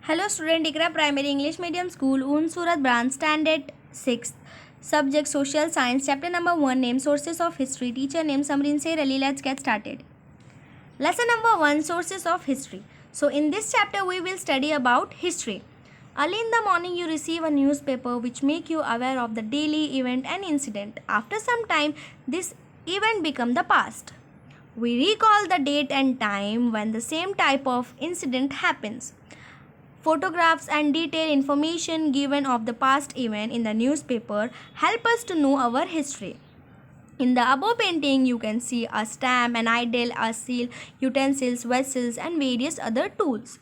Hello student, Ikra Primary English Medium School, Unsurat Branch, Standard 6th. Subject Social Science, Chapter number 1, Name Sources of History. Teacher name Samrin Sair Ali. Let's get started. Lesson number 1, Sources of History. So in this chapter we will study about history. Early in the morning you receive a newspaper which make you aware of the daily event and incident. After some time this event become the past. We recall the date and time when the same type of incident happens. Photographs and detailed information given of the past event in the newspaper help us to know our history. In the above painting, you can see a stamp, an idol, a seal, utensils, vessels, and various other tools.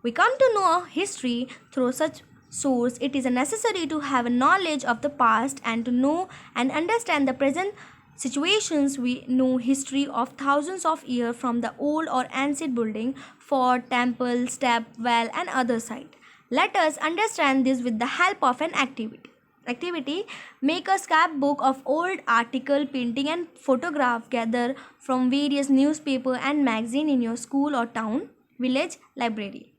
We come to know history through such source. It is necessary to have a knowledge of the past and to know and understand the present situations. We know history of thousands of years from the old or ancient building, fort, temple, step, well, and other site. Let us understand this with the help of an activity. Make a scrapbook of old article, painting, and photograph gather from various newspaper and magazine in your school or town village library.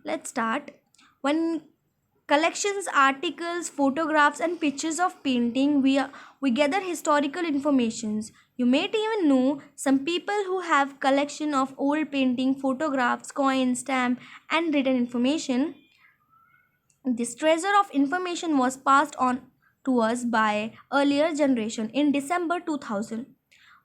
Let's start. When collections, articles, photographs, and pictures of painting, we gather historical informations. You may even know some people who have collection of old painting, photographs, coins, stamp, and written information. This treasure of information was passed on to us by earlier generation. In December 2000,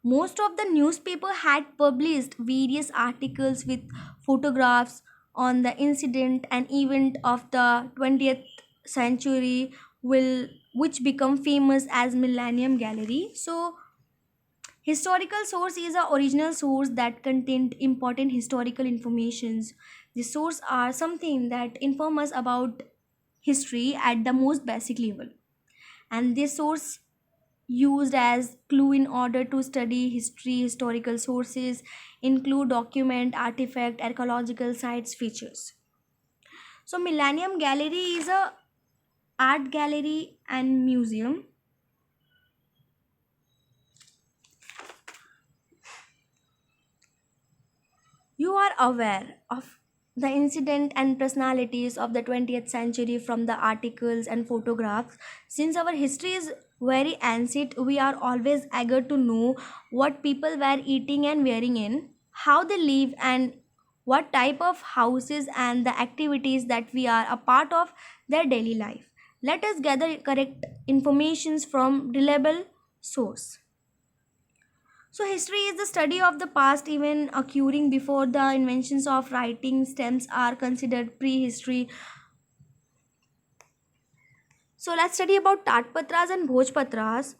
most of the newspaper had published various articles with photographs on the incident and event of the 20th century which become famous as Millennium Gallery. So historical source is a original source that contained important historical informations. The source are something that inform us about history at the most basic level, and this source used as clue in order to study history. Historical sources include document, artifact, archaeological sites, features. So Millennium Gallery is a art gallery and museum. You are aware of the incident and personalities of the 20th century from the articles and photographs. Since our history is very ancient, we are always eager to know what people were eating and wearing in, how they live, and what type of houses and the activities that we are a part of their daily life. Let us gather correct informations from reliable source. So, history is the study of the past even occurring before the inventions of writing stems are considered prehistory. So, let's study about Tatpatras and Bhojpatras.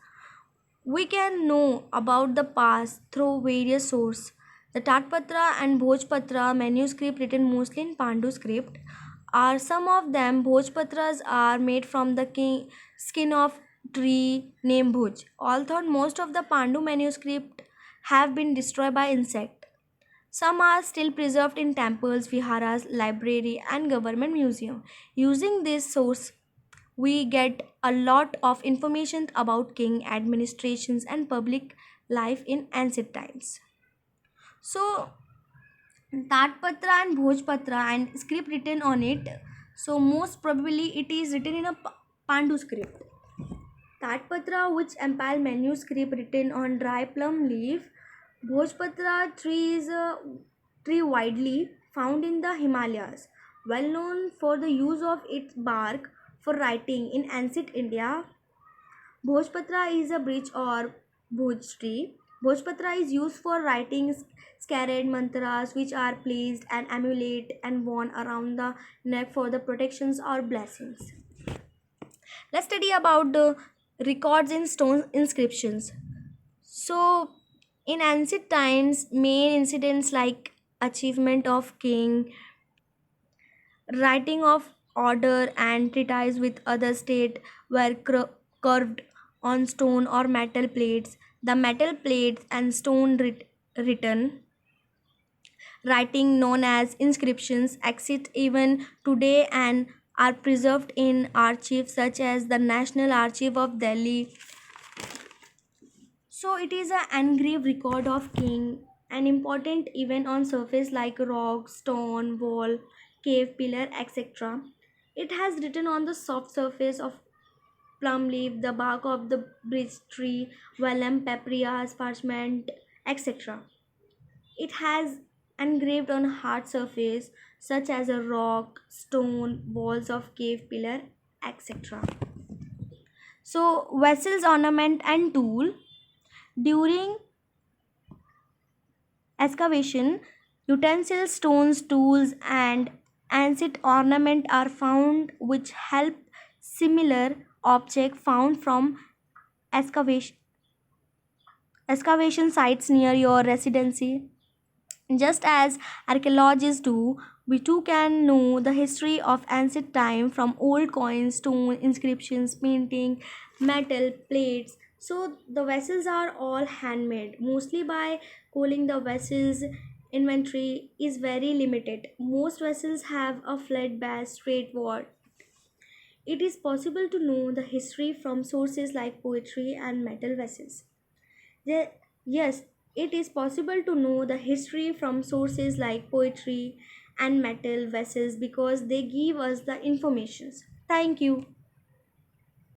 We can know about the past through various sources. The Tatpatra and Bhojpatra manuscript written mostly in Pandu script are some of them. Bhojpatras are made from the skin of tree named Bhuj. Although most of the Pandu manuscript have been destroyed by insect, some are still preserved in temples, viharas, library, and government museum. Using this source, we get a lot of information about king administrations and public life in ancient times. So Tatpatra and Bhojpatra and script written on it. So most probably it is written in a Pandu script. Tatpatra, which empire manuscript written on dry plum leaf. Bhojpatra tree is a tree widely found in the Himalayas, well known for the use of its bark for writing in ancient India. Bhojpatra is a bridge or Bhoj tree. Bhojpatra is used for writing sacred mantras which are placed and amulet and worn around the neck for the protections or blessings. Let's study about the records in stone inscriptions. So in ancient times, main incidents like achievement of king, writing of order, and treatise with other state were curved on stone or metal plates. The metal plates and stone written writing known as inscriptions exist even today and are preserved in archives such as the National Archive of Delhi. So it is an engraved record of king, an important event on surface like rock, stone, wall, cave pillar, etc. It has written on the soft surface of plum leaf, the bark of the bridge tree, vellum, papyrus, parchment, etc. It has engraved on hard surface such as a rock, stone, walls of cave pillar, etc. So vessels, ornament and tool. During excavation, utensils, stones, tools and ancient ornament are found which help similar object found from excavation sites near your residency. Just as archaeologists do, we too can know the history of ancient time from old coins, stone, inscriptions, painting, metal, plates. So the vessels are all handmade, mostly by cooling. The vessels inventory is very limited. Most vessels have a flat base, straight wall. It is possible to know the history from sources like poetry and metal vessels. The, yes, it is possible to know the history from sources like poetry and metal vessels because they give us the informations. Thank you.